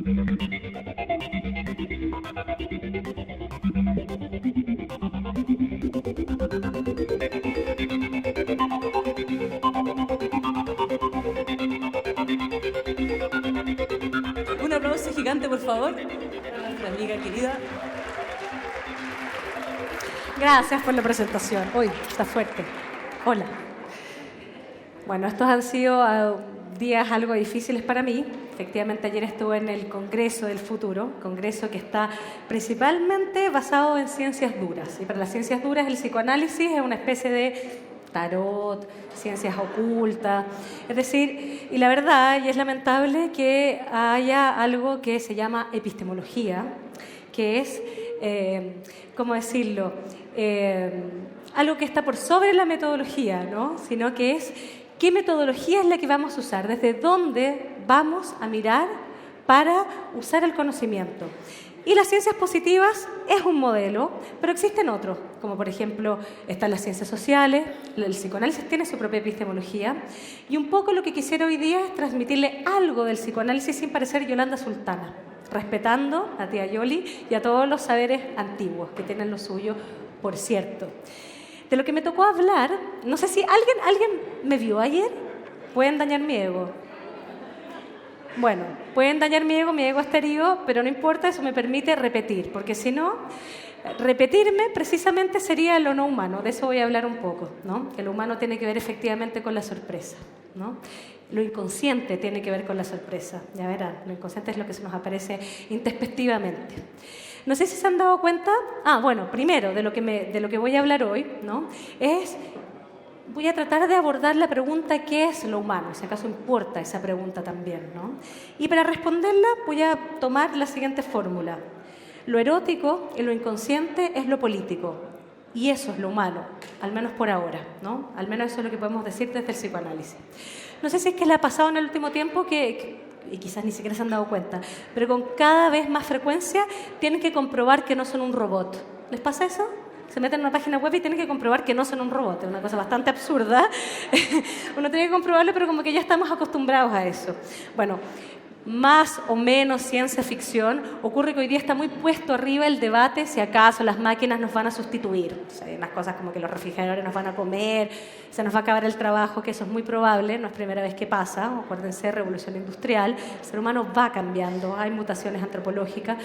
Un aplauso gigante, por favor, para nuestra amiga querida. Gracias por la presentación. Uy, está fuerte. Hola. Bueno, estos han sido días algo difíciles para mí. Efectivamente, ayer estuve en el Congreso del Futuro, congreso que está principalmente basado en ciencias duras. Y para las ciencias duras, el psicoanálisis es una especie de tarot, ciencias ocultas. Es decir, y la verdad, y es lamentable que haya algo que se llama epistemología, que es, ¿cómo decirlo?, algo que está por sobre la metodología, ¿no? Sino que es qué metodología es la que vamos a usar, desde dónde vamos a mirar para usar el conocimiento. Y las ciencias positivas es un modelo, pero existen otros, como por ejemplo están las ciencias sociales, el psicoanálisis tiene su propia epistemología, y un poco lo que quisiera hoy día es transmitirle algo del psicoanálisis sin parecer Yolanda Sultana, respetando a tía Yoli y a todos los saberes antiguos que tienen lo suyo, por cierto. De lo que me tocó hablar, no sé si alguien me vio ayer, pueden dañar mi ego. Bueno, pueden dañar mi ego está herido, pero no importa, eso me permite repetir, porque si no, repetirme precisamente sería lo no humano, de eso voy a hablar un poco, ¿no? Que lo humano tiene que ver efectivamente con la sorpresa, ¿no? Lo inconsciente tiene que ver con la sorpresa, ya verán, lo inconsciente es lo que se nos aparece introspectivamente. No sé si se han dado cuenta, bueno, primero de lo que voy a hablar hoy, ¿no? Voy a tratar de abordar la pregunta ¿qué es lo humano? Si acaso importa esa pregunta también, ¿no? Y para responderla voy a tomar la siguiente fórmula. Lo erótico y lo inconsciente es lo político. Y eso es lo humano, al menos por ahora, ¿no? Al menos eso es lo que podemos decir desde el psicoanálisis. No sé si es que le ha pasado en el último tiempo y quizás ni siquiera se han dado cuenta, pero con cada vez más frecuencia tienen que comprobar que no son un robot. ¿Les pasa eso? Se meten en una página web y tienen que comprobar que no son un robot. Es una cosa bastante absurda. Uno tiene que comprobarlo, pero como que ya estamos acostumbrados a eso. Bueno, más o menos ciencia ficción, ocurre que hoy día está muy puesto arriba el debate si acaso las máquinas nos van a sustituir. O sea, hay unas cosas como que los refrigeradores nos van a comer, se nos va a acabar el trabajo, que eso es muy probable, no es primera vez que pasa. Acuérdense, revolución industrial, el ser humano va cambiando, hay mutaciones antropológicas.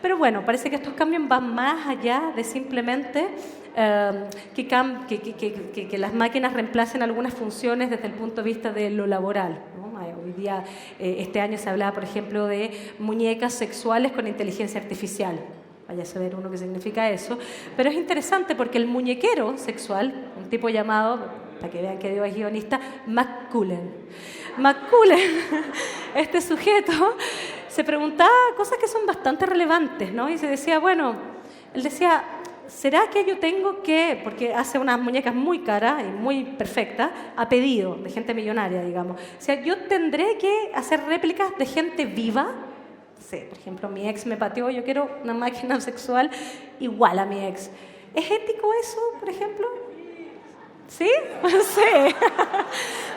Pero bueno, parece que estos cambios van más allá de simplemente que las máquinas reemplacen algunas funciones desde el punto de vista de lo laboral, ¿no? Hoy día, este año se hablaba, por ejemplo, de muñecas sexuales con inteligencia artificial. Vaya a saber uno qué significa eso. Pero es interesante porque el muñequero sexual, un tipo llamado, para que vean que Dios es guionista, McCullen, este sujeto, se preguntaba cosas que son bastante relevantes, ¿no? Y se decía, bueno, él decía, ¿será que yo tengo que, porque hace unas muñecas muy caras y muy perfectas, a pedido de gente millonaria, digamos? O sea, ¿yo tendré que hacer réplicas de gente viva? Sí, por ejemplo, mi ex me pateó, yo quiero una máquina sexual igual a mi ex. ¿Es ético eso, por ejemplo? ¿Sí? No sé.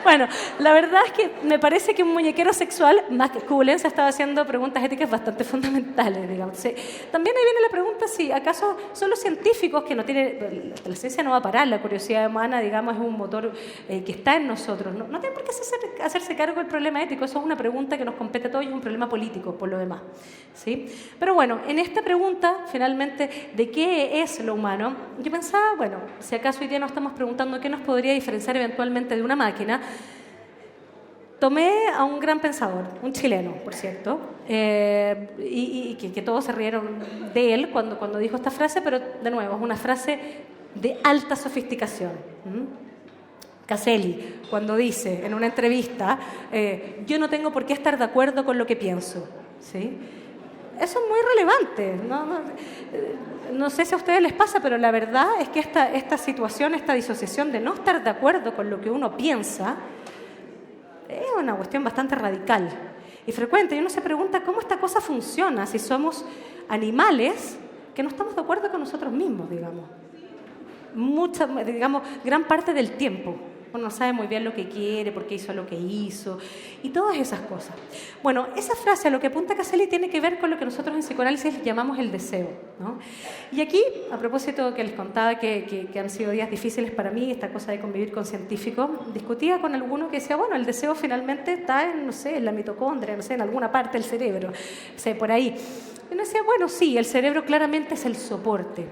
Bueno, la verdad es que me parece que un muñequero sexual, McCullen, se estaba haciendo preguntas éticas bastante fundamentales, digamos. Sí. También ahí viene la pregunta si acaso son los científicos que no tienen... La ciencia no va a parar, la curiosidad humana, digamos, es un motor que está en nosotros. No tiene por qué hacerse cargo del problema ético, eso es una pregunta que nos compete a todos y es un problema político, por lo demás. ¿Sí? Pero bueno, en esta pregunta, finalmente, de qué es lo humano, yo pensaba, bueno, si acaso hoy día nos estamos preguntando qué nos podría diferenciar eventualmente de una máquina, tomé a un gran pensador, un chileno, por cierto, y que todos se rieron de él cuando dijo esta frase, pero de nuevo, es una frase de alta sofisticación. Caselli, cuando dice en una entrevista, yo no tengo por qué estar de acuerdo con lo que pienso, ¿sí? Eso es muy relevante. No sé si a ustedes les pasa, pero la verdad es que esta situación, esta disociación de no estar de acuerdo con lo que uno piensa, es una cuestión bastante radical y frecuente. Y uno se pregunta cómo esta cosa funciona si somos animales que no estamos de acuerdo con nosotros mismos, digamos. Gran parte del tiempo. Uno no sabe muy bien lo que quiere, por qué hizo lo que hizo, y todas esas cosas. Bueno, esa frase a lo que apunta Caselli tiene que ver con lo que nosotros en psicoanálisis llamamos el deseo, ¿no? Y aquí, a propósito que les contaba que han sido días difíciles para mí, esta cosa de convivir con científicos, discutía con alguno que decía, bueno, el deseo finalmente está en, no sé, en la mitocondria, no sé, en alguna parte del cerebro, o sea, por ahí. Y uno decía, bueno, sí, el cerebro claramente es el soporte.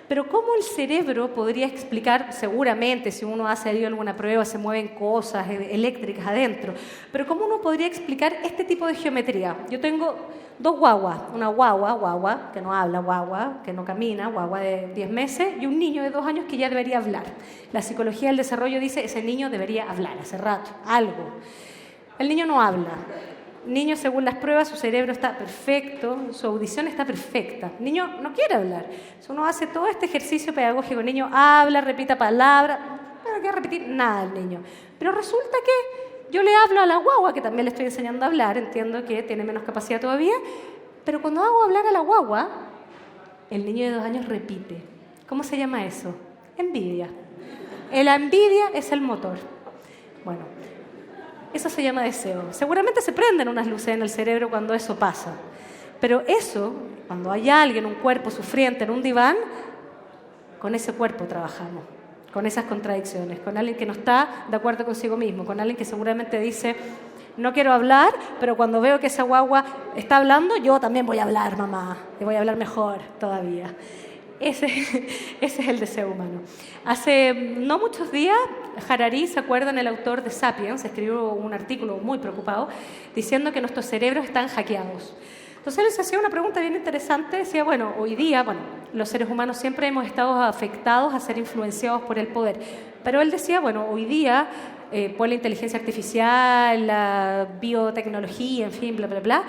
Pero ¿cómo el cerebro podría explicar, seguramente, si uno hace ahí alguna prueba, se mueven cosas eléctricas adentro, pero cómo uno podría explicar este tipo de geometría? Yo tengo dos guaguas, una guagua, que no habla, guagua, que no camina, guagua de 10 meses, y un niño de 2 años que ya debería hablar. La psicología del desarrollo dice, ese niño debería hablar hace rato, algo. El niño no habla. Niño, según las pruebas, su cerebro está perfecto, su audición está perfecta. El niño no quiere hablar. Si uno hace todo este ejercicio pedagógico, el niño habla, repita palabras, no quiere repetir nada el niño. Pero resulta que yo le hablo a la guagua, que también le estoy enseñando a hablar, entiendo que tiene menos capacidad todavía, pero cuando hago hablar a la guagua, el niño de 2 años repite. ¿Cómo se llama eso? Envidia. La envidia es el motor. Bueno, eso se llama deseo. Seguramente se prenden unas luces en el cerebro cuando eso pasa. Pero eso, cuando hay alguien, un cuerpo sufriente en un diván, con ese cuerpo trabajamos, con esas contradicciones, con alguien que no está de acuerdo consigo mismo, con alguien que seguramente dice, no quiero hablar, pero cuando veo que esa guagua está hablando, yo también voy a hablar, mamá, y voy a hablar mejor todavía. Ese es el deseo humano. Hace no muchos días, Harari, ¿se acuerdan? El autor de Sapiens, escribió un artículo muy preocupado diciendo que nuestros cerebros están hackeados. Entonces él se hacía una pregunta bien interesante, decía, bueno, hoy día, los seres humanos siempre hemos estado afectados a ser influenciados por el poder, pero él decía, bueno, hoy día, por la inteligencia artificial, la biotecnología, en fin, bla, bla, bla,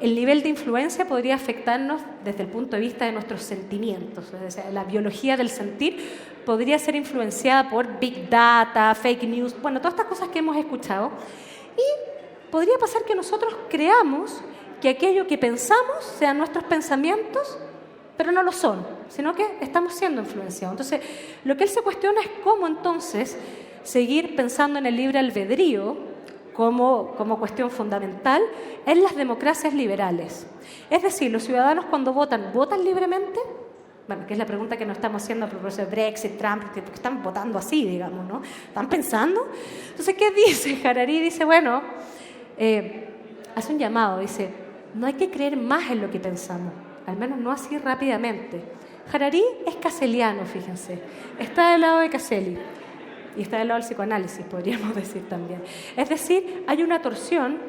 el nivel de influencia podría afectarnos desde el punto de vista de nuestros sentimientos. O sea, la biología del sentir podría ser influenciada por Big Data, fake news, bueno, todas estas cosas que hemos escuchado. Y podría pasar que nosotros creamos que aquello que pensamos sean nuestros pensamientos, pero no lo son, sino que estamos siendo influenciados. Entonces, lo que él se cuestiona es cómo entonces seguir pensando en el libre albedrío como cuestión fundamental en las democracias liberales. Es decir, los ciudadanos cuando votan, ¿votan libremente? Bueno, que es la pregunta que nos estamos haciendo a propósito de Brexit, Trump, que están votando así, digamos, ¿no? ¿Están pensando? Entonces, ¿qué dice Harari? Dice, bueno, hace un llamado, dice, no hay que creer más en lo que pensamos, al menos no así rápidamente. Harari es caseliano, fíjense, está del lado de Caselli. Y está del lado del psicoanálisis, podríamos decir también. Es decir, hay una torsión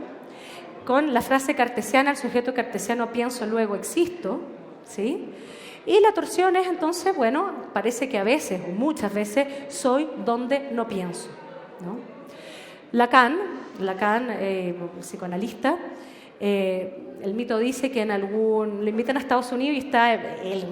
con la frase cartesiana, el sujeto cartesiano pienso, luego existo, ¿sí? Y la torsión es entonces, bueno, parece que a veces, o muchas veces, soy donde no pienso, ¿no? Lacan, psicoanalista, el mito dice que lo invitan a Estados Unidos y está el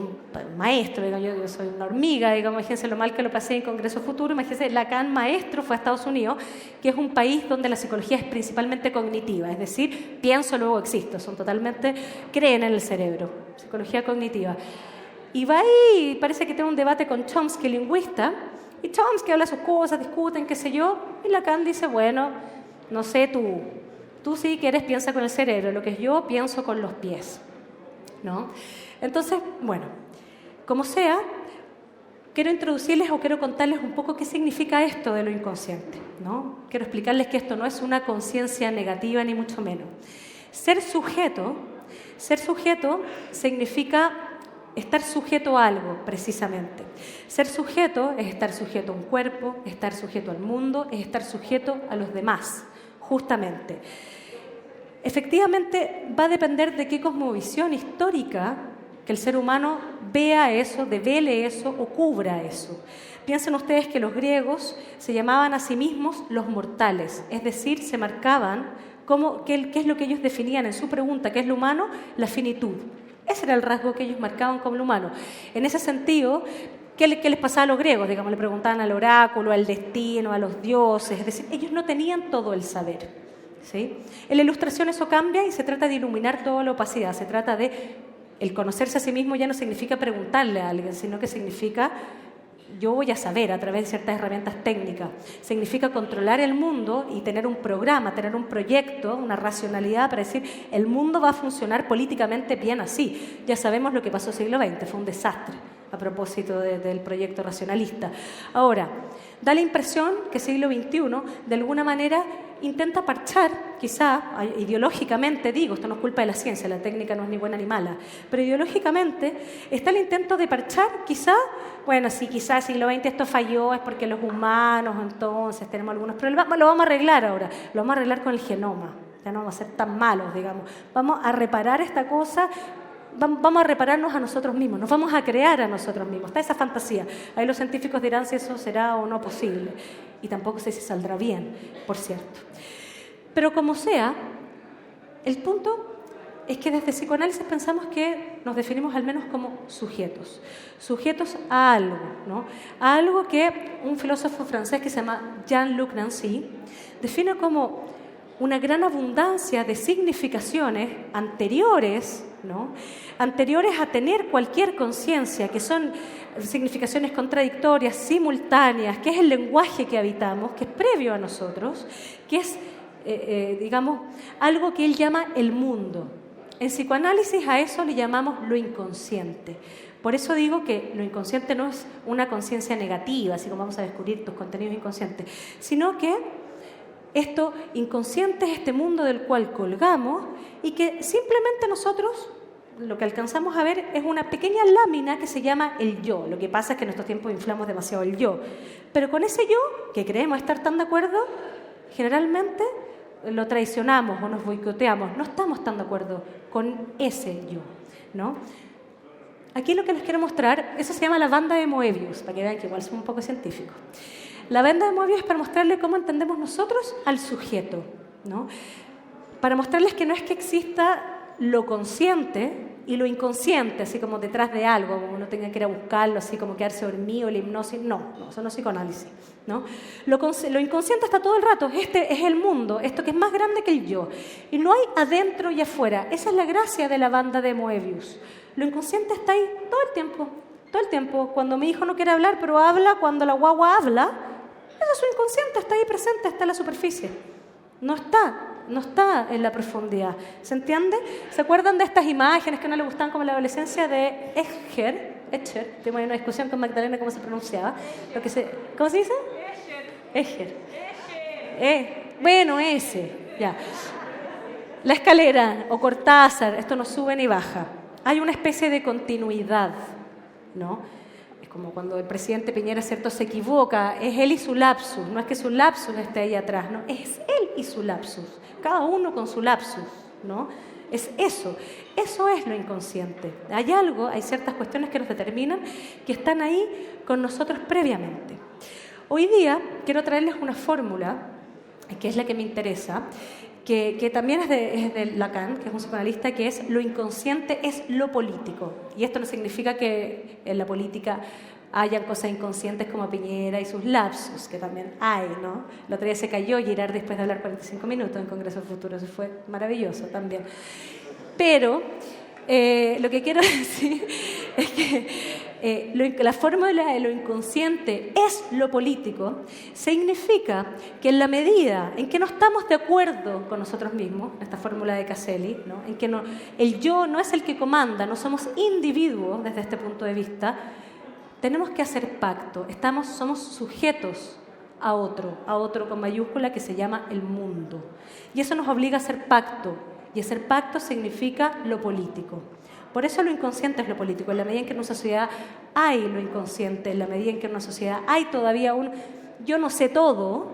maestro, digamos, yo soy una hormiga, digamos, imagínense lo mal que lo pasé en Congreso Futuro, imagínense, Lacan maestro fue a Estados Unidos, que es un país donde la psicología es principalmente cognitiva, es decir, pienso, luego existo, creen en el cerebro, psicología cognitiva. Y va ahí, parece que tiene un debate con Chomsky, lingüista, y Chomsky habla sus cosas, discuten, qué sé yo, y Lacan dice, bueno, no sé, tú sí quieres, piensa con el cerebro, lo que yo pienso con los pies, ¿no? Entonces, bueno, como sea, quiero introducirles o quiero contarles un poco qué significa esto de lo inconsciente, ¿no? Quiero explicarles que esto no es una conciencia negativa ni mucho menos. Ser sujeto significa estar sujeto a algo, precisamente. Ser sujeto es estar sujeto a un cuerpo, estar sujeto al mundo, es estar sujeto a los demás, justamente. Efectivamente, va a depender de qué cosmovisión histórica que el ser humano vea eso, devele eso o cubra eso. Piensen ustedes que los griegos se llamaban a sí mismos los mortales, es decir, se marcaban como qué es lo que ellos definían en su pregunta, ¿qué es lo humano? La finitud. Ese era el rasgo que ellos marcaban como lo humano. En ese sentido, ¿qué les pasaba a los griegos? Digamos, le preguntaban al oráculo, al destino, a los dioses, es decir, ellos no tenían todo el saber, ¿sí? En la Ilustración eso cambia y se trata de iluminar toda la opacidad, se trata de, el conocerse a sí mismo ya no significa preguntarle a alguien, sino que significa yo voy a saber a través de ciertas herramientas técnicas. Significa controlar el mundo y tener un programa, tener un proyecto, una racionalidad para decir el mundo va a funcionar políticamente bien así. Ya sabemos lo que pasó en el siglo XX, fue un desastre a propósito del proyecto racionalista. Ahora, da la impresión que el siglo XXI de alguna manera intenta parchar, quizá ideológicamente, digo, esto no es culpa de la ciencia, la técnica no es ni buena ni mala, pero ideológicamente está el intento de parchar, quizá, bueno, si quizá el siglo XX esto falló es porque los humanos entonces tenemos algunos problemas, lo vamos a arreglar ahora, lo vamos a arreglar con el genoma, ya no vamos a ser tan malos, digamos, vamos a reparar esta cosa. Vamos a repararnos a nosotros mismos, nos vamos a crear a nosotros mismos. Está esa fantasía. Ahí los científicos dirán si eso será o no posible. Y tampoco sé si saldrá bien, por cierto. Pero como sea, el punto es que desde psicoanálisis pensamos que nos definimos al menos como sujetos. Sujetos a algo, ¿no? A algo que un filósofo francés que se llama Jean-Luc Nancy define como una gran abundancia de significaciones anteriores, ¿no? Anteriores a tener cualquier conciencia, que son significaciones contradictorias, simultáneas, que es el lenguaje que habitamos, que es previo a nosotros, que es, digamos, algo que él llama el mundo. En psicoanálisis a eso le llamamos lo inconsciente. Por eso digo que lo inconsciente no es una conciencia negativa, así como vamos a descubrir tus contenidos inconscientes, sino que esto inconsciente es este mundo del cual colgamos y que simplemente nosotros lo que alcanzamos a ver es una pequeña lámina que se llama el yo. Lo que pasa es que en estos tiempos inflamos demasiado el yo. Pero con ese yo, que creemos estar tan de acuerdo, generalmente lo traicionamos o nos boicoteamos. No estamos tan de acuerdo con ese yo, ¿no? Aquí lo que les quiero mostrar, eso se llama la banda de Moebius, para que vean que igual somos un poco científicos. La banda de Moebius es para mostrarles cómo entendemos nosotros al sujeto, ¿no? Para mostrarles que no es que exista lo consciente y lo inconsciente, así como detrás de algo, como uno tenga que ir a buscarlo, así como quedarse dormido, la hipnosis. No, eso no es psicoanálisis, ¿no? Lo inconsciente está todo el rato, este es el mundo, esto que es más grande que el yo. Y no hay adentro y afuera. Esa es la gracia de la banda de Moebius. Lo inconsciente está ahí todo el tiempo, todo el tiempo. Cuando mi hijo no quiere hablar, pero habla, cuando la guagua habla, eso es su inconsciente, está ahí presente, está en la superficie. No está en la profundidad. ¿Se entiende? ¿Se acuerdan de estas imágenes que no le gustaban como en la adolescencia de Escher? Tuvimos una discusión con Magdalena cómo se pronunciaba. ¿Cómo se dice? Escher. Bueno, ese. Ya. La escalera o Cortázar, esto no sube ni baja. Hay una especie de continuidad, ¿no? Como cuando el presidente Piñera, ¿cierto?, se equivoca, es él y su lapsus, no es que su lapsus esté ahí atrás, no, es él y su lapsus, cada uno con su lapsus, ¿no? Es eso es lo inconsciente. Hay algo, hay ciertas cuestiones que nos determinan, que están ahí con nosotros previamente. Hoy día quiero traerles una fórmula, que es la que me interesa, que también es de Lacan, que es un psicoanalista, que es lo inconsciente es lo político. Y esto no significa que en la política hayan cosas inconscientes como Piñera y sus lapsus, que también hay, ¿no? El otro día se cayó Girard después de hablar 45 minutos en Congreso Futuro, eso fue maravilloso también. Pero lo que quiero decir es que la fórmula de lo inconsciente es lo político, significa que en la medida en que no estamos de acuerdo con nosotros mismos, esta fórmula de Caselli, ¿no?, en que el yo no es el que comanda, no somos individuos desde este punto de vista, tenemos que hacer pacto, somos sujetos a otro con mayúscula que se llama el mundo. Y eso nos obliga a hacer pacto, y hacer pacto significa lo político. Por eso lo inconsciente es lo político. En la medida en que en una sociedad hay lo inconsciente, en la medida en que en una sociedad hay todavía yo no sé todo,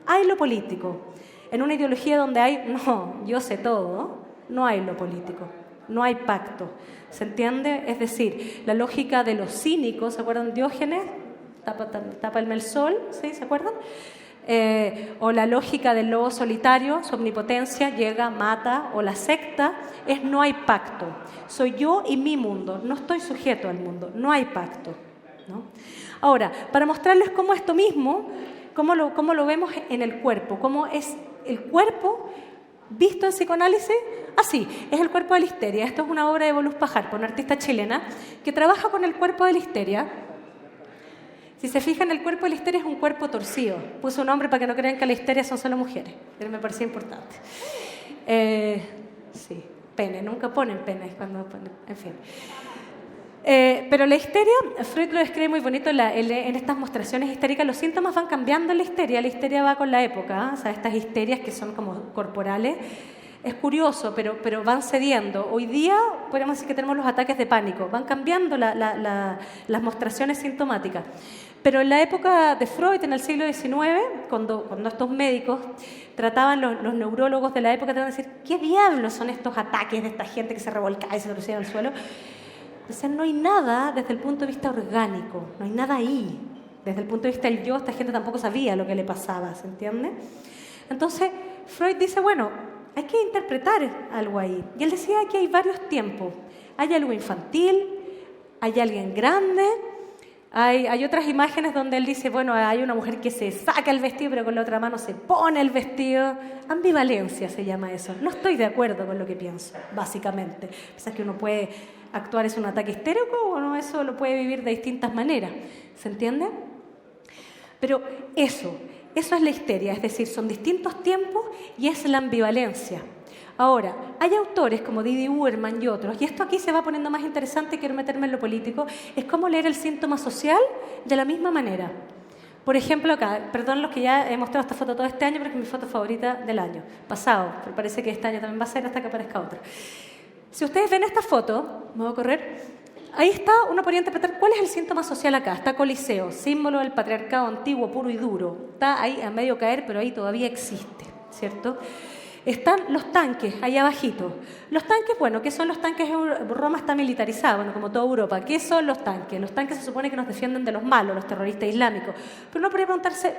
hay lo político. En una ideología donde hay yo sé todo, no hay lo político, no hay pacto. ¿Se entiende? Es decir, la lógica de los cínicos, ¿se acuerdan? Diógenes, tápame el sol, ¿sí? ¿Se acuerdan? O la lógica del lobo solitario, su omnipotencia, llega, mata, o la secta, no hay pacto. Soy yo y mi mundo, no estoy sujeto al mundo, no hay pacto, ¿no? Ahora, para mostrarles cómo esto mismo, cómo lo vemos en el cuerpo, cómo es el cuerpo visto en psicoanálisis, así, es el cuerpo de la histeria. Esto es una obra de Volus Pajar, una artista chilena, que trabaja con el cuerpo de la histeria. Si se fijan, el cuerpo de la histeria es un cuerpo torcido. Puse un nombre para que no crean que la histeria son solo mujeres, pero me parecía importante. Sí, pene, nunca ponen pene cuando ponen, en fin. Pero la histeria, Freud lo describe muy bonito en estas mostraciones histéricas. Los síntomas van cambiando en la histeria va con la época, ¿eh? O sea, estas histerias que son como corporales. Es curioso, pero van cediendo. Hoy día podríamos decir que tenemos los ataques de pánico, van cambiando las mostraciones sintomáticas. Pero en la época de Freud, en el siglo XIX, cuando estos médicos trataban, los neurólogos de la época trataban de decir, ¿qué diablos son estos ataques de esta gente que se revolcaba y se torcía en el suelo? Decían, no hay nada desde el punto de vista orgánico, no hay nada ahí. Desde el punto de vista del yo, esta gente tampoco sabía lo que le pasaba, ¿se entiende? Entonces, Freud dice, bueno, hay que interpretar algo ahí. Y él decía que hay varios tiempos. Hay algo infantil, hay alguien grande, hay otras imágenes donde él dice, bueno, hay una mujer que se saca el vestido, pero con la otra mano se pone el vestido. Ambivalencia se llama eso. No estoy de acuerdo con lo que pienso, básicamente. Piensas que uno puede actuar, es un ataque histérico, o no, eso lo puede vivir de distintas maneras. ¿Se entiende? Pero eso es la histeria, es decir, son distintos tiempos y es la ambivalencia. Ahora, hay autores como Didi Uberman y otros, y esto aquí se va poniendo más interesante, quiero meterme en lo político, es cómo leer el síntoma social de la misma manera. Por ejemplo, acá, perdón los que ya he mostrado esta foto todo este año, porque es mi foto favorita del año pasado, pero parece que este año también va a ser hasta que aparezca otra. Si ustedes ven esta foto, me voy a correr. Ahí está, uno podría interpretar cuál es el síntoma social acá. Está Coliseo, símbolo del patriarcado antiguo, puro y duro. Está ahí a medio caer, pero ahí todavía existe, ¿cierto? Están los tanques, ahí abajito. Los tanques, bueno, ¿qué son los tanques? Roma está militarizada, bueno, como toda Europa. ¿Qué son los tanques? Los tanques se supone que nos defienden de los malos, los terroristas islámicos. Pero uno podría preguntarse,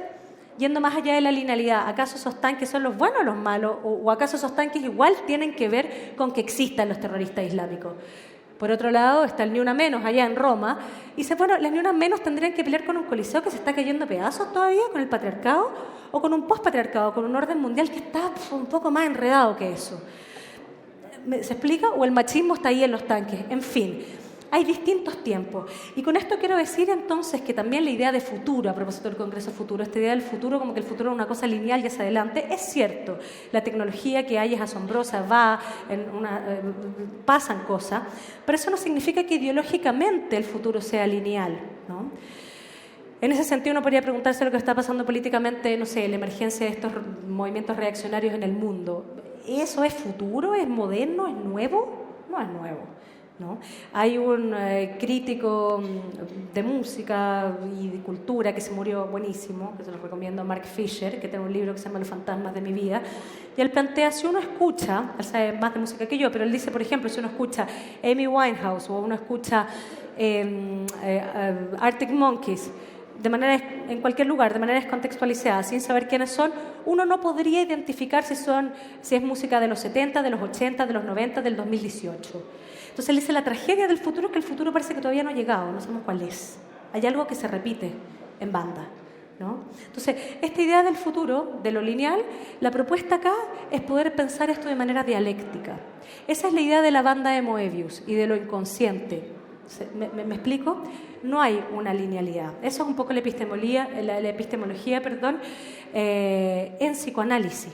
yendo más allá de la linealidad, ¿acaso esos tanques son los buenos o los malos? ¿O acaso esos tanques igual tienen que ver con que existan los terroristas islámicos? Por otro lado, está el Ni Una Menos allá en Roma. Y dice, bueno, las Ni Una Menos tendrían que pelear con un coliseo que se está cayendo a pedazos todavía, con el patriarcado, o con un postpatriarcado, con un orden mundial que está un poco más enredado que eso. ¿Se explica? O el machismo está ahí en los tanques. En fin, hay distintos tiempos. Y con esto quiero decir entonces que también la idea de futuro, a propósito del Congreso Futuro, esta idea del futuro como que el futuro es una cosa lineal y hacia adelante, es cierto. La tecnología que hay es asombrosa, pasan cosas, pero eso no significa que ideológicamente el futuro sea lineal, ¿no? En ese sentido uno podría preguntarse lo que está pasando políticamente, no sé, la emergencia de estos movimientos reaccionarios en el mundo. ¿Eso es futuro? ¿Es moderno? ¿Es nuevo? No es nuevo, ¿no? Hay un crítico de música y de cultura que se murió buenísimo, que se lo recomiendo, Mark Fisher, que tiene un libro que se llama Los fantasmas de mi vida, y él plantea, si uno escucha, él sabe más de música que yo, pero él dice, por ejemplo, si uno escucha Amy Winehouse o uno escucha Arctic Monkeys, en cualquier lugar, de manera descontextualizada, sin saber quiénes son, uno no podría identificar si es música de los 70, de los 80, de los 90, del 2018. Entonces él dice, la tragedia del futuro es que el futuro parece que todavía no ha llegado, no sabemos cuál es. Hay algo que se repite en banda, ¿no? Entonces, esta idea del futuro, de lo lineal, la propuesta acá es poder pensar esto de manera dialéctica. Esa es la idea de la banda de Moebius y de lo inconsciente. ¿Me explico? No hay una linealidad. Eso es un poco la epistemología, en psicoanálisis.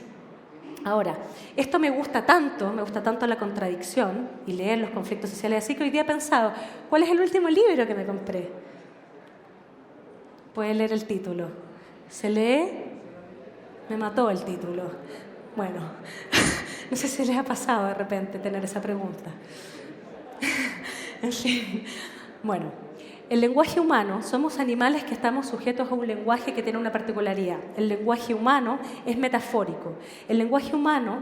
Ahora, esto me gusta tanto la contradicción y leer los conflictos sociales, así que hoy día he pensado, ¿cuál es el último libro que me compré? Pueden leer el título. ¿Se lee? Me mató el título. Bueno, no sé si les ha pasado de repente tener esa pregunta. En fin, bueno, el lenguaje humano, somos animales que estamos sujetos a un lenguaje que tiene una particularidad. El lenguaje humano es metafórico. El lenguaje humano,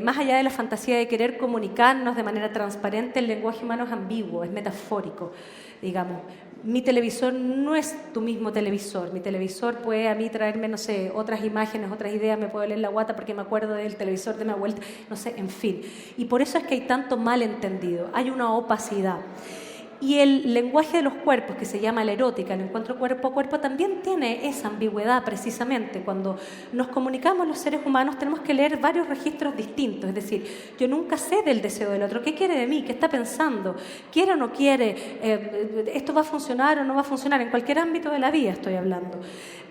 más allá de la fantasía de querer comunicarnos de manera transparente, el lenguaje humano es ambiguo, es metafórico. Digamos, mi televisor no es tu mismo televisor. Mi televisor puede a mí traerme, no sé, otras imágenes, otras ideas, me puedo leer la guata porque me acuerdo del televisor de mi abuelita, no sé, en fin. Y por eso es que hay tanto malentendido, hay una opacidad. Y el lenguaje de los cuerpos, que se llama la erótica, el encuentro cuerpo a cuerpo, también tiene esa ambigüedad precisamente. Cuando nos comunicamos los seres humanos tenemos que leer varios registros distintos. Es decir, yo nunca sé del deseo del otro. ¿Qué quiere de mí? ¿Qué está pensando? ¿Quiere o no quiere? ¿Esto va a funcionar o no va a funcionar? En cualquier ámbito de la vida estoy hablando.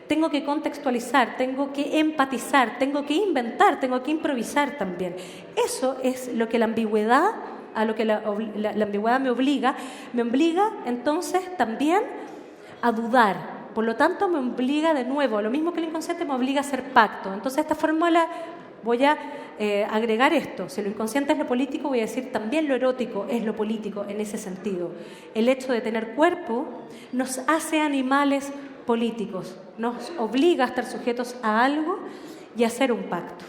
Tengo que contextualizar, tengo que empatizar, tengo que inventar, tengo que improvisar también. Eso es lo que la ambigüedad... a lo que la ambigüedad me obliga entonces también a dudar. Por lo tanto, me obliga de nuevo, lo mismo que el inconsciente me obliga a hacer pacto. Entonces, esta fórmula voy a agregar esto. Si lo inconsciente es lo político, voy a decir también lo erótico es lo político en ese sentido. El hecho de tener cuerpo nos hace animales políticos, nos obliga a estar sujetos a algo y a hacer un pacto.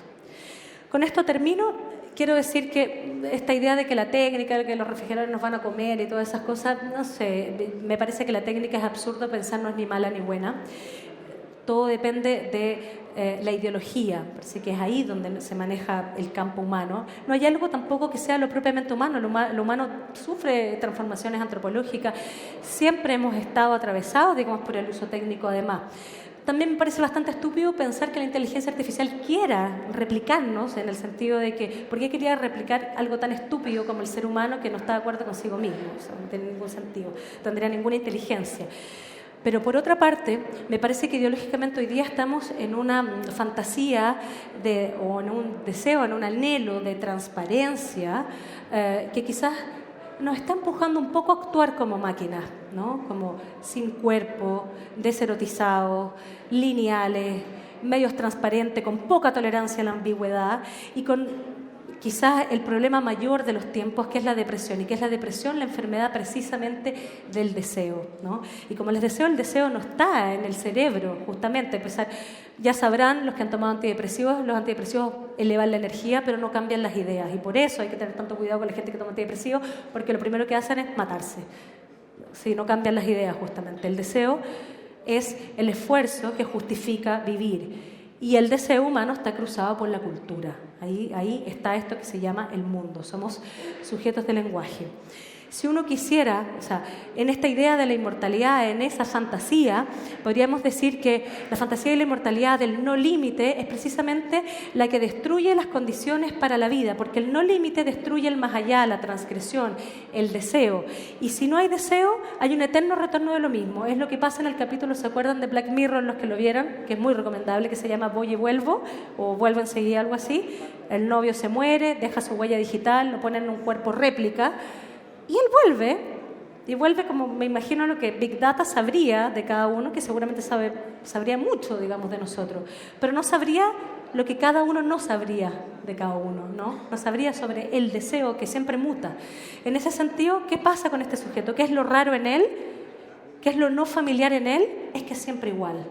Con esto termino. Quiero decir que esta idea de que la técnica, de que los refrigeradores nos van a comer y todas esas cosas, no sé, me parece que la técnica es absurdo pensar, no es ni mala ni buena. Todo depende de la ideología, así que es ahí donde se maneja el campo humano. No hay algo tampoco que sea lo propiamente humano, lo humano sufre transformaciones antropológicas, siempre hemos estado atravesados, digamos, por el uso técnico además. También me parece bastante estúpido pensar que la inteligencia artificial quiera replicarnos, en el sentido de que, ¿por qué quería replicar algo tan estúpido como el ser humano que no está de acuerdo consigo mismo? O sea, no tiene ningún sentido, no tendría ninguna inteligencia. Pero por otra parte, me parece que ideológicamente hoy día estamos en una fantasía o en un deseo, en un anhelo de transparencia que quizás nos está empujando un poco a actuar como máquinas, ¿no? Como sin cuerpo, deserotizados, lineales, medios transparentes, con poca tolerancia a la ambigüedad y con quizás el problema mayor de los tiempos, que es la depresión. ¿Y qué es la depresión? La enfermedad precisamente del deseo, ¿no? Y como les deseo, el deseo no está en el cerebro, justamente. Ya sabrán los que han tomado antidepresivos, los antidepresivos elevan la energía, pero no cambian las ideas. Y por eso hay que tener tanto cuidado con la gente que toma antidepresivos, porque lo primero que hacen es matarse. Si no cambian las ideas, justamente. El deseo es el esfuerzo que justifica vivir. Y el deseo humano está cruzado por la cultura. Ahí está esto que se llama el mundo. Somos sujetos de lenguaje. Si uno quisiera, o sea, en esta idea de la inmortalidad, en esa fantasía, podríamos decir que la fantasía de la inmortalidad del no límite es precisamente la que destruye las condiciones para la vida, porque el no límite destruye el más allá, la transgresión, el deseo. Y si no hay deseo, hay un eterno retorno de lo mismo. Es lo que pasa en el capítulo, ¿se acuerdan de Black Mirror, los que lo vieron? Que es muy recomendable, que se llama Voy y Vuelvo, o Vuelvo enseguida, algo así. El novio se muere, deja su huella digital, lo ponen en un cuerpo réplica, y él vuelve como me imagino lo que Big Data sabría de cada uno, que seguramente sabría mucho, digamos, de nosotros, pero no sabría lo que cada uno no sabría de cada uno, ¿no? No sabría sobre el deseo que siempre muta. En ese sentido, ¿qué pasa con este sujeto? ¿Qué es lo raro en él? ¿Qué es lo no familiar en él? Es que es siempre igual.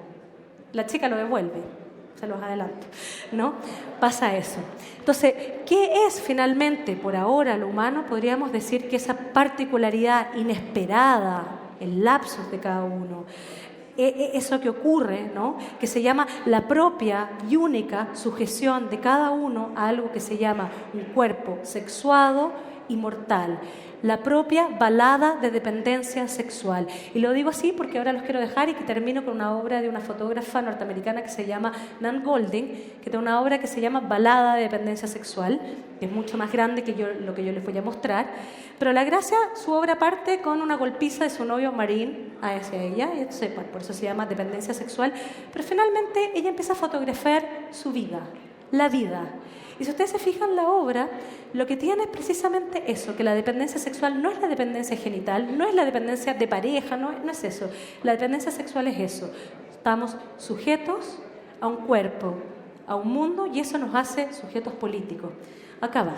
La chica lo devuelve. Se los adelanto, ¿no? Pasa eso. Entonces, ¿qué es finalmente por ahora lo humano? Podríamos decir que esa particularidad inesperada, el lapsus de cada uno, eso que ocurre, ¿no? Que se llama la propia y única sujeción de cada uno a algo que se llama un cuerpo sexuado y mortal. La propia balada de dependencia sexual. Y lo digo así porque ahora los quiero dejar y que termino con una obra de una fotógrafa norteamericana que se llama Nan Goldin, que tiene una obra que se llama Balada de dependencia sexual, que es mucho más grande que lo que yo les voy a mostrar. Pero la gracia, su obra parte con una golpiza de su novio Marín hacia ella, y sepan, por eso se llama dependencia sexual. Pero finalmente ella empieza a fotografiar su vida, la vida. Y si ustedes se fijan en la obra, lo que tiene es precisamente eso, que la dependencia sexual no es la dependencia genital, no es la dependencia de pareja, no es eso. La dependencia sexual es eso. Estamos sujetos a un cuerpo, a un mundo, y eso nos hace sujetos políticos. Acá va.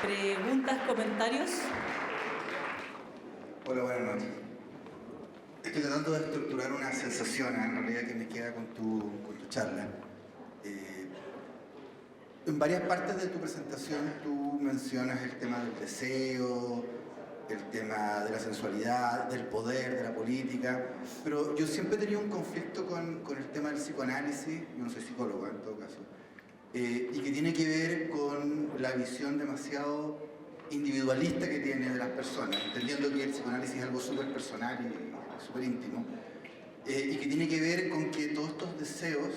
¿Preguntas, comentarios? Hola, buenas noches. Estoy tratando de estructurar una sensación, en realidad, que me queda con tu charla. En varias partes de tu presentación tú mencionas el tema del deseo, el tema de la sensualidad, del poder, de la política, pero yo siempre he tenido un conflicto con el tema del psicoanálisis, yo no soy psicólogo en todo caso, y que tiene que ver con la visión demasiado individualista que tiene de las personas, entendiendo que el psicoanálisis es algo súper personal y súper íntimo, y que tiene que ver con que todos estos deseos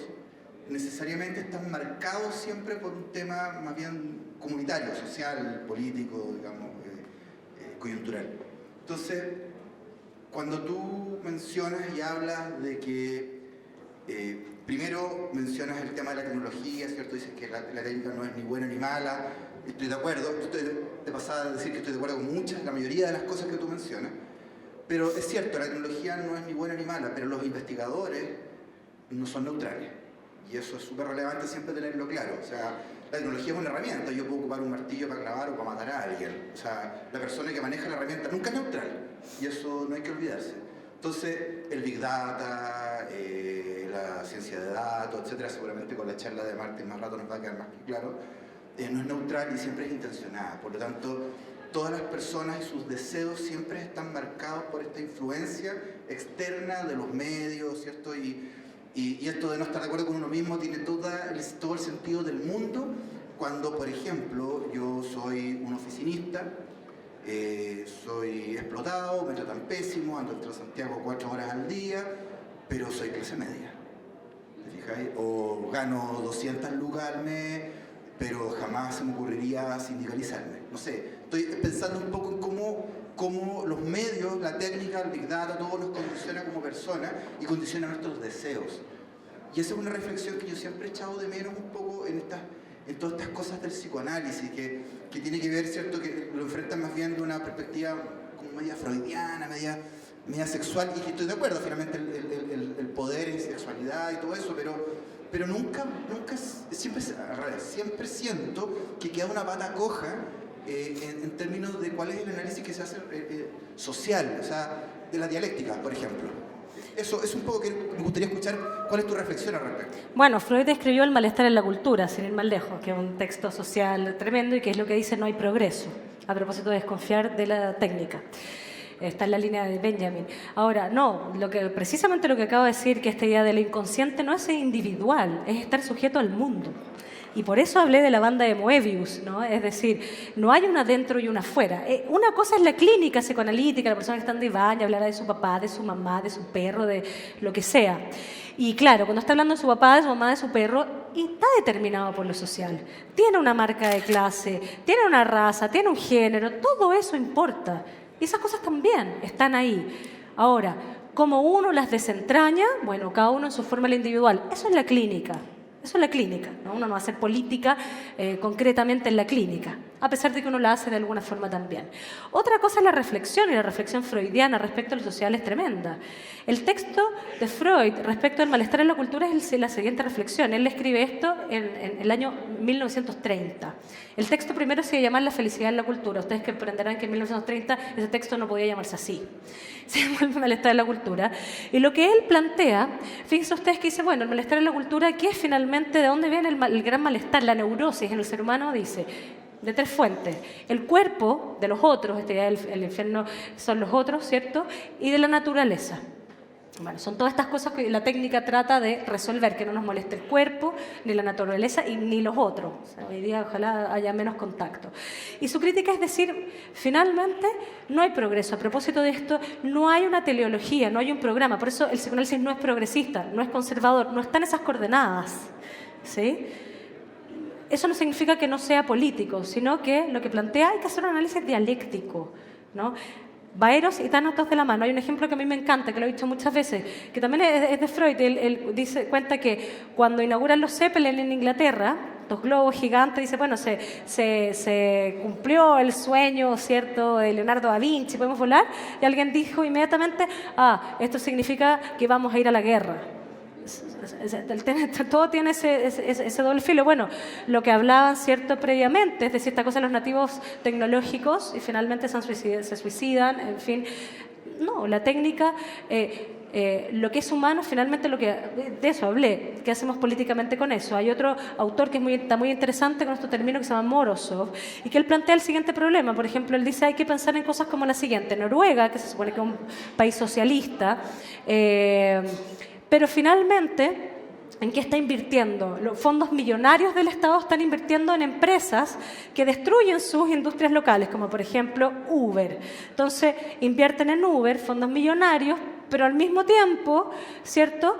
necesariamente están marcados siempre por un tema más bien comunitario, social, político, digamos, coyuntural. Entonces, cuando tú mencionas y hablas de que primero mencionas el tema de la tecnología, ¿cierto? Dices que la técnica no es ni buena ni mala, estoy de acuerdo, te pasaba a decir que estoy de acuerdo con muchas, la mayoría de las cosas que tú mencionas, pero es cierto, la tecnología no es ni buena ni mala, pero los investigadores no son neutrales. Y eso es súper relevante siempre tenerlo claro. O sea, la tecnología es una herramienta. Yo puedo ocupar un martillo para clavar o para matar a alguien. O sea, la persona que maneja la herramienta nunca es neutral. Y eso no hay que olvidarse. Entonces, el Big Data, la ciencia de datos, etcétera, seguramente con la charla de Martín más rato nos va a quedar más que claro, no es neutral y siempre es intencionada. Por lo tanto, todas las personas y sus deseos siempre están marcados por esta influencia externa de los medios, ¿cierto? Y esto de no estar de acuerdo con uno mismo tiene todo el sentido del mundo cuando, por ejemplo, yo soy un oficinista, soy explotado, me tratan pésimo, ando entre Santiago 4 horas al día, pero soy clase media, ¿te fijáis? O gano 200 lucas al mes, pero jamás se me ocurriría sindicalizarme. No sé, estoy pensando un poco en cómo los medios, la técnica, el Big Data, todo nos condiciona como personas y condiciona nuestros deseos. Y esa es una reflexión que yo siempre he echado de menos un poco en todas estas cosas del psicoanálisis, que tiene que ver, ¿cierto?, que lo enfrentan más bien de una perspectiva como media freudiana, media sexual, y que estoy de acuerdo, finalmente el poder y sexualidad y todo eso, pero nunca siempre siento que queda una pata coja en términos de cuál es el análisis que se hace social, o sea, de la dialéctica, por ejemplo. Eso es un poco que me gustaría escuchar. ¿Cuál es tu reflexión al respecto? Bueno, Freud escribió El malestar en la cultura, sin ir más lejos, que es un texto social tremendo y que es lo que dice no hay progreso, a propósito de desconfiar de la técnica. Está en la línea de Benjamin. Ahora, no, precisamente lo que acabo de decir, que esta idea del inconsciente no es individual, es estar sujeto al mundo. Y por eso hablé de la banda de Moebius, ¿no? Es decir, no hay una dentro y una afuera. Una cosa es la clínica psicoanalítica, la persona que está en diván y hablará de su papá, de su mamá, de su perro, de lo que sea. Y claro, cuando está hablando de su papá, de su mamá, de su perro, y está determinado por lo social. Tiene una marca de clase, tiene una raza, tiene un género, todo eso importa. Y esas cosas también están ahí. Ahora, como uno las desentraña, bueno, cada uno en su forma individual. Eso es la clínica. Eso es la clínica, ¿no? Uno no va a hacer política concretamente en la clínica, a pesar de que uno la hace de alguna forma también. Otra cosa es la reflexión, y la reflexión freudiana respecto a lo social es tremenda. El texto de Freud respecto al malestar en la cultura es la siguiente reflexión. Él escribe esto en el año 1930. El texto primero se llama La felicidad en la cultura. Ustedes comprenderán que en 1930 ese texto no podía llamarse así. Se llama El malestar en la cultura. Y lo que él plantea, fíjense ustedes que dice, bueno, el malestar en la cultura, ¿qué es finalmente? ¿De dónde viene el gran malestar? La neurosis en el ser humano, dice, de 3 fuentes. El cuerpo de los otros, el infierno son los otros, ¿cierto? Y de la naturaleza. Bueno, son todas estas cosas que la técnica trata de resolver, que no nos moleste el cuerpo, ni la naturaleza y ni los otros. O sea, hoy día ojalá haya menos contacto. Y su crítica es decir, finalmente no hay progreso. A propósito de esto, no hay una teleología, no hay un programa. Por eso el psicoanálisis no es progresista, no es conservador, no está en esas coordenadas, ¿sí? Eso no significa que no sea político, sino que lo que plantea hay que hacer un análisis dialéctico, ¿no? Baeros y Tánatos de la mano. Hay un ejemplo que a mí me encanta, que lo he dicho muchas veces, que también es de Freud. Él cuenta que cuando inauguran los Zeppelin en Inglaterra, los globos gigantes, dice, bueno, se cumplió el sueño, ¿cierto?, de Leonardo da Vinci, podemos volar, y alguien dijo inmediatamente, esto significa que vamos a ir a la guerra. todo tiene ese doble filo. Bueno, lo que hablaban, ¿cierto?, previamente, es decir, esta cosa de los nativos tecnológicos y finalmente se suicidan, en fin. No, la técnica, lo que es humano, finalmente de eso hablé, ¿qué hacemos políticamente con eso? Hay otro autor que está muy interesante con este término que se llama Morozov y que él plantea el siguiente problema. Por ejemplo, él dice hay que pensar en cosas como la siguiente. Noruega, que se supone que es un país socialista, pero finalmente, ¿en qué está invirtiendo? Los fondos millonarios del Estado están invirtiendo en empresas que destruyen sus industrias locales, como por ejemplo Uber. Entonces, invierten en Uber fondos millonarios, pero al mismo tiempo, ¿cierto?,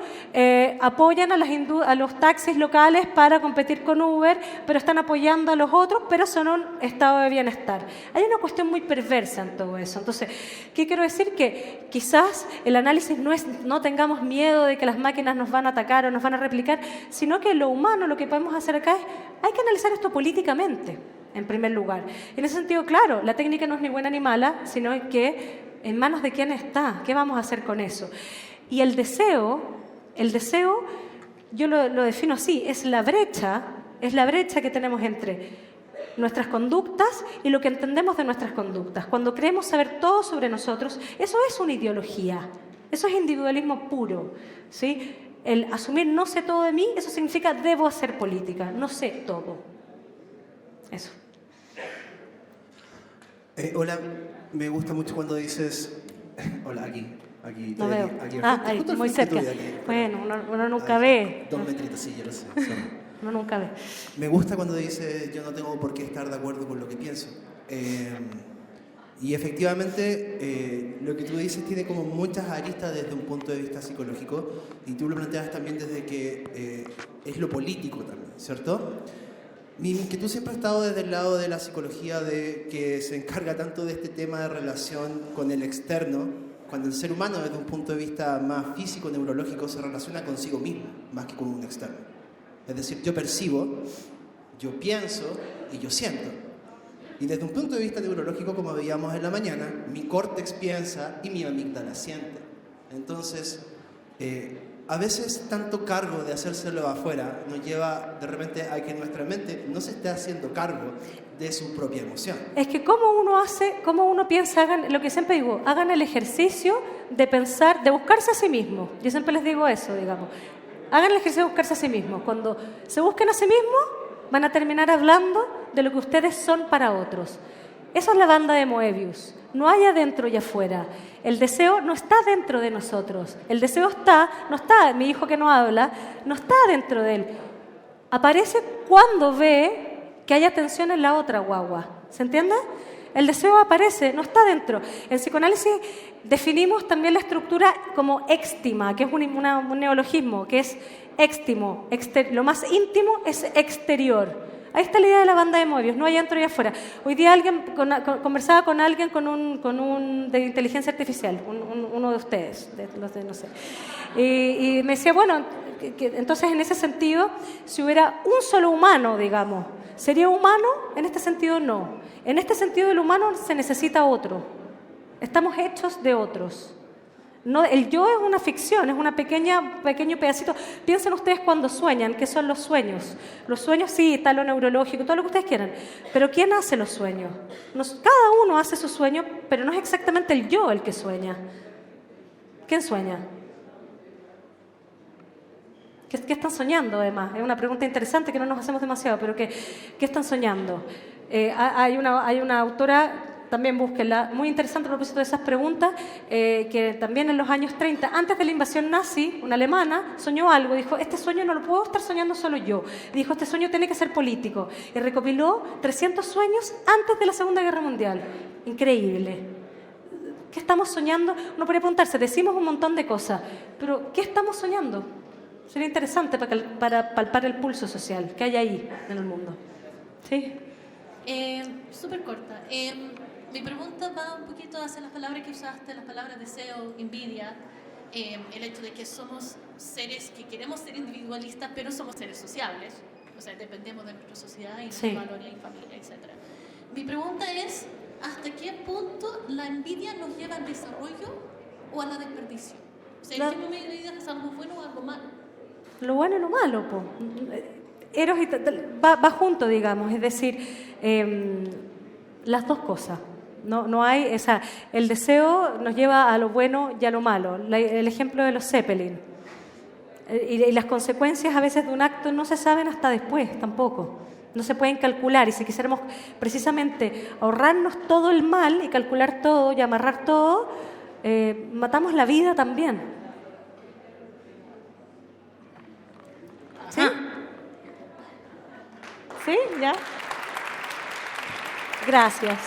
apoyan a los taxis locales para competir con Uber, pero están apoyando a los otros, pero son un estado de bienestar. Hay una cuestión muy perversa en todo eso. Entonces, ¿qué quiero decir? Que quizás el análisis no tengamos miedo de que las máquinas nos van a atacar o nos van a replicar, sino que lo humano, lo que podemos hacer acá es, hay que analizar esto políticamente, en primer lugar. En ese sentido, claro, la técnica no es ni buena ni mala, sino que ¿en manos de quién está? ¿Qué vamos a hacer con eso? Y el deseo, yo lo defino así, es la brecha que tenemos entre nuestras conductas y lo que entendemos de nuestras conductas. Cuando creemos saber todo sobre nosotros, eso es una ideología, eso es individualismo puro, ¿sí? El asumir no sé todo de mí, eso significa debo hacer política, no sé todo. Eso. Hola. Me gusta mucho cuando dices... Hola, aquí. No veo. Aquí, ahí, muy cerca. Bueno, uno nunca ve. 2 metritos, sí, yo lo sé. Uno nunca ve. Me gusta cuando dices, yo no tengo por qué estar de acuerdo con lo que pienso. Y efectivamente, lo que tú dices tiene como muchas aristas desde un punto de vista psicológico, y tú lo planteas también desde que es lo político también, ¿cierto? Mi inquietud siempre ha estado desde el lado de la psicología, de que se encarga tanto de este tema de relación con el externo, cuando el ser humano desde un punto de vista más físico, neurológico, se relaciona consigo mismo, más que con un externo. Es decir, yo percibo, yo pienso y yo siento. Y desde un punto de vista neurológico, como veíamos en la mañana, mi córtex piensa y mi amígdala siente. Entonces, a veces tanto cargo de hacérselo afuera nos lleva de repente a que nuestra mente no se esté haciendo cargo de su propia emoción. Es que cómo uno piensa, hagan lo que siempre digo, hagan el ejercicio de pensar, de buscarse a sí mismo. Yo siempre les digo eso, digamos. Hagan el ejercicio de buscarse a sí mismos. Cuando se busquen a sí mismos, van a terminar hablando de lo que ustedes son para otros. Esa es la banda de Moebius. No hay adentro y afuera. El deseo no está dentro de nosotros. El deseo no está, mi hijo que no habla, no está dentro de él. Aparece cuando ve que hay tensión en la otra guagua. ¿Se entiende? El deseo aparece, no está dentro. En psicoanálisis definimos también la estructura como éxtima, que es un neologismo, que es éxtimo. Lo más íntimo es exterior. Ahí está la idea de la banda de Moebius, no hay dentro y afuera. Hoy día conversaba con alguien de inteligencia artificial, uno de ustedes, no sé. Y me decía, bueno, entonces en ese sentido, si hubiera un solo humano, digamos, ¿sería humano? En este sentido no. En este sentido del humano se necesita otro. Estamos hechos de otros. No, el yo es una ficción, es un pequeño pedacito. Piensen ustedes cuando sueñan, ¿qué son los sueños? Los sueños, sí, está lo neurológico, todo lo que ustedes quieran. Pero ¿quién hace los sueños? Cada uno hace su sueño, pero no es exactamente el yo el que sueña. ¿Quién sueña? ¿Qué están soñando, además? Es una pregunta interesante que no nos hacemos demasiado, pero ¿qué están soñando? Hay una autora... También búsquenla, muy interesante a propósito de esas preguntas, que también en los años 30, antes de la invasión nazi, una alemana soñó algo, dijo, este sueño no lo puedo estar soñando solo yo, dijo, este sueño tiene que ser político, y recopiló 300 sueños antes de la Segunda Guerra Mundial. Increíble. ¿Qué estamos soñando? Uno podría preguntarse, decimos un montón de cosas, pero ¿qué estamos soñando? Sería interesante para palpar el pulso social que hay ahí en el mundo. ¿Sí? Súper corta. Mi pregunta va un poquito hacia las palabras que usaste, las palabras deseo, envidia, el hecho de que somos seres que queremos ser individualistas, pero somos seres sociables, o sea, dependemos de nuestra sociedad y nuestra valores y familia, etc. Mi pregunta es, ¿hasta qué punto la envidia nos lleva al desarrollo o a la desperdicio? O sea, ¿en qué medida es algo bueno o algo malo? lo bueno y lo malo, po. Eros y va junto, digamos, es decir, las dos cosas. No hay, o sea, el deseo nos lleva a lo bueno y a lo malo. El ejemplo de los Zeppelin. Y las consecuencias a veces de un acto no se saben hasta después tampoco. No se pueden calcular. Y si quisiéramos precisamente ahorrarnos todo el mal y calcular todo y amarrar todo, matamos la vida también. ¿Sí? ¿Sí? ¿Ya? Gracias.